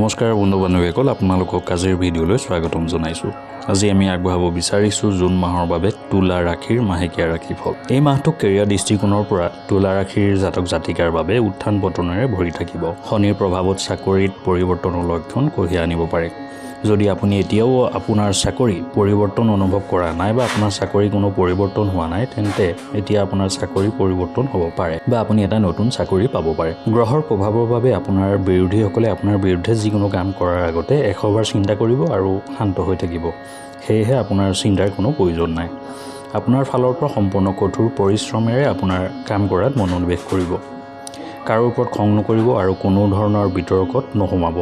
নমস্কাৰ বন্ধু বান্ধৱীসকল, আপোনালোকক আজিৰ ভিডিঅ'লৈ স্বাগতম জনাইছোঁ। আজি আমি আগবঢ়াব বিচাৰিছোঁ জুন মাহৰ বাবে তুলা ৰাশিৰ মাহেকীয়া ৰাশিফল। এই মাহটো কেৰিয়াৰ দৃষ্টিকোণৰ পৰা তুলা ৰাশিৰ জাতক জাতিকাৰ বাবে উত্থান পতনেৰে ভৰি থাকিব। শনিৰ প্ৰভাৱত চাকৰিত পৰিৱৰ্তনৰ লক্ষণ কঢ়িয়াই আনিব পাৰে। যদি আপুনি এতিয়াও আপোনাৰ চাকৰি পৰিৱৰ্তন অনুভৱ কৰা নাই বা আপোনাৰ চাকৰি কোনো পৰিৱৰ্তন হোৱা নাই, তেন্তে এতিয়া আপোনাৰ চাকৰি পৰিৱৰ্তন হ'ব পাৰে বা আপুনি এটা নতুন চাকৰি পাব পাৰে। গ্ৰহৰ প্ৰভাৱৰ বাবে আপোনাৰ বিৰোধীসকলে আপোনাৰ বিৰুদ্ধে যিকোনো কাম কৰাৰ আগতে 100 বাৰ চিন্তা কৰিব আৰু শান্ত হৈ থাকিব। সেয়েহে আপোনাৰ চিন্তাৰ কোনো প্ৰয়োজন নাই। আপোনাৰ ফালৰ পৰা সম্পূৰ্ণ কঠোৰ পৰিশ্ৰমেৰে আপোনাৰ কাম কৰাত মনোনিৱেশ কৰিব। কাৰো ওপৰত খং নকৰিব আৰু কোনো ধৰণৰ বিতৰ্কত নোসোমাব।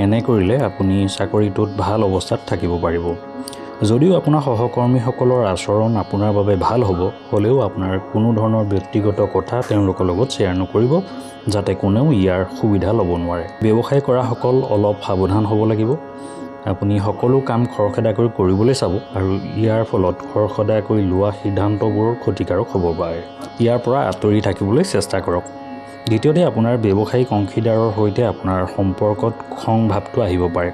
এনে কৰিলে আপুনি চাকৰিটোত ভাল অৱস্থাত থাকিব পাৰিব। যদিও আপোনাৰ সহকৰ্মীসকলৰ আচৰণ আপোনাৰ বাবে ভাল হ'লেও আপোনাৰ কোনো ধৰণৰ ব্যক্তিগত কথা তেওঁলোকৰ লগত শ্বেয়াৰ নকৰিব, যাতে কোনেও ইয়াৰ সুবিধা ল'ব নোৱাৰে। ব্যৱসায় কৰাসকল অলপ সাৱধান হ'ব লাগিব। আপুনি সকলো কাম খৰখেদাকৈ কৰিবলৈ চাব আৰু ইয়াৰ ফলত খৰখেদাকৈ লোৱা সিদ্ধান্তবোৰ ক্ষতিকাৰক হ'ব পাৰে। ইয়াৰ পৰা আঁতৰি থাকিবলৈ চেষ্টা কৰক। দ্বিতীয়তে, আপোনাৰ ব্যৱসায়িক অংশীদাৰৰ সৈতে আপোনাৰ সম্পৰ্কত খং ভাৱটো আহিব পাৰে।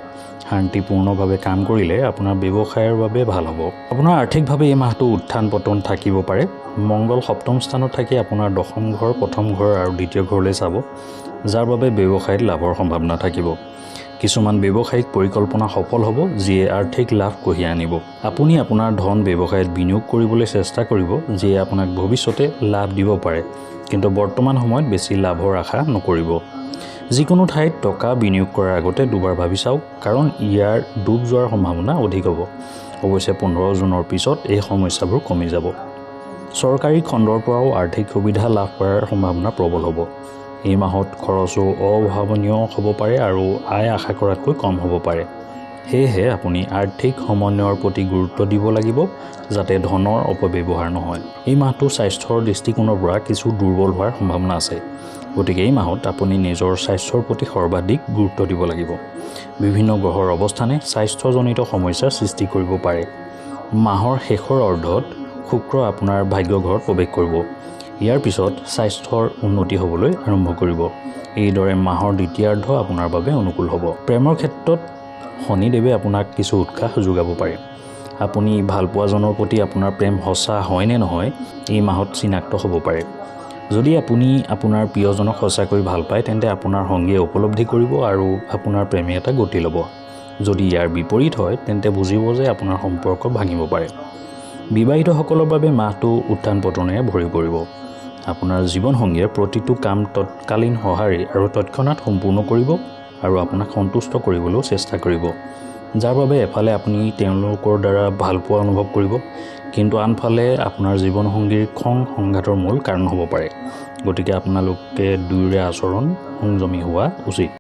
শান্তিপূৰ্ণভাৱে কাম কৰিলে আপোনাৰ ব্যৱসায়ৰ বাবে ভাল হ'ব। আপোনাৰ আৰ্থিকভাৱে এই মাহটো উত্থান পতন থাকিব পাৰে। মংগল সপ্তম স্থানত থাকি আপোনাৰ দশম ঘৰ, প্ৰথম ঘৰ আৰু দ্বিতীয় ঘৰলৈ চাব, যাৰ বাবে ব্যৱসায়ত লাভৰ সম্ভাৱনা থাকিব। কিছুমান ব্যৱসায়িক পৰিকল্পনা সফল হ'ব, যিয়ে আৰ্থিক লাভ কঢ়িয়াই আনিব। আপুনি আপোনাৰ ধন ব্যৱসায়ত বিনিয়োগ কৰিবলৈ চেষ্টা কৰিব, যিয়ে আপোনাক ভৱিষ্যতে লাভ দিব পাৰে, কিন্তু বৰ্তমান সময়ত বেছি লাভৰ আশা নকৰিব। যিকোনো ঠাইত টকা বিনিয়োগ কৰাৰ আগতে দুবাৰ ভাবি চাওক, কাৰণ ইয়াৰ ডুব যোৱাৰ সম্ভাৱনা অধিক হ'ব। অৱশ্যে 15 জুনৰ পিছত এই সমস্যাবোৰ কমি যাব। চৰকাৰী খণ্ডৰ পৰাও আৰ্থিক সুবিধা লাভ কৰাৰ সম্ভাৱনা প্ৰবল হ'ব। এই মাহত খৰচো অভাৱনীয় হ'ব পাৰে আৰু আয় আশা কৰাতকৈ কম হ'ব পাৰে। সেয়েহে আপুনি আৰ্থিক সমন্বয়ৰ প্ৰতি গুৰুত্ব দিব লাগিব, যাতে ধনৰ অপব্যৱহাৰ নহয়। এই মাহটো স্বাস্থ্যৰ দৃষ্টিকোণৰ পৰা কিছু দুৰ্বল হোৱাৰ সম্ভাৱনা আছে। গতিকে এই মাহত আপুনি নিজৰ স্বাস্থ্যৰ প্ৰতি সৰ্বাধিক গুৰুত্ব দিব লাগিব। বিভিন্ন গ্ৰহৰ অৱস্থানে স্বাস্থ্যজনিত সমস্যাৰ সৃষ্টি কৰিব পাৰে। মাহৰ শেষৰ অৰ্ধত শুক্ৰ আপোনাৰ ভাগ্য ঘৰত প্ৰৱেশ কৰিব। ইয়াৰ পিছত স্বাস্থ্যৰ উন্নতি হ'বলৈ আৰম্ভ কৰিব। এইদৰে মাহৰ দ্বিতীয়াৰ্ধ আপোনাৰ বাবে অনুকূল হ'ব। প্ৰেমৰ ক্ষেত্ৰত শনিদেৱে আপোনাক কিছু উৎসাহ যোগাব পাৰে। আপুনি ভালপোৱাজনৰ প্ৰতি আপোনাৰ প্ৰেম সঁচা হয় নে নহয়, এই মাহত চিনাক্ত হ'ব পাৰে। যদি আপুনি আপোনাৰ প্ৰিয়জনক সঁচাকৈ ভাল পায়, তেন্তে আপোনাৰ সংগীয়ে উপলব্ধি কৰিব আৰু আপোনাৰ প্ৰেমে এটা গতি ল'ব। যদি ইয়াৰ বিপৰীত হয়, তেন্তে বুজিব যে আপোনাৰ সম্পৰ্ক ভাঙিব পাৰে। বিবাহিতসকলৰ বাবে মাহটো উত্থান পতনেৰে ভৰি পৰিব। আপোনাৰ জীৱনসংগীয়ে প্ৰতিটো কাম তৎকালীন সঁহাৰি আৰু তৎক্ষণাত সম্পূৰ্ণ কৰিব আৰু আপোনাক সন্তুষ্ট কৰিবলৈও চেষ্টা কৰিব, যাৰ বাবে এফালে আপুনি তেওঁলোকৰ দ্বাৰা ভালপোৱা অনুভৱ কৰিব, কিন্তু আনফালে আপোনাৰ জীৱনসংগীৰ খং সংঘাতৰ মূল কাৰণ হ'ব পাৰে। গতিকে আপোনালোকে দুয়োৰে আচৰণ সংযমী হোৱা উচিত।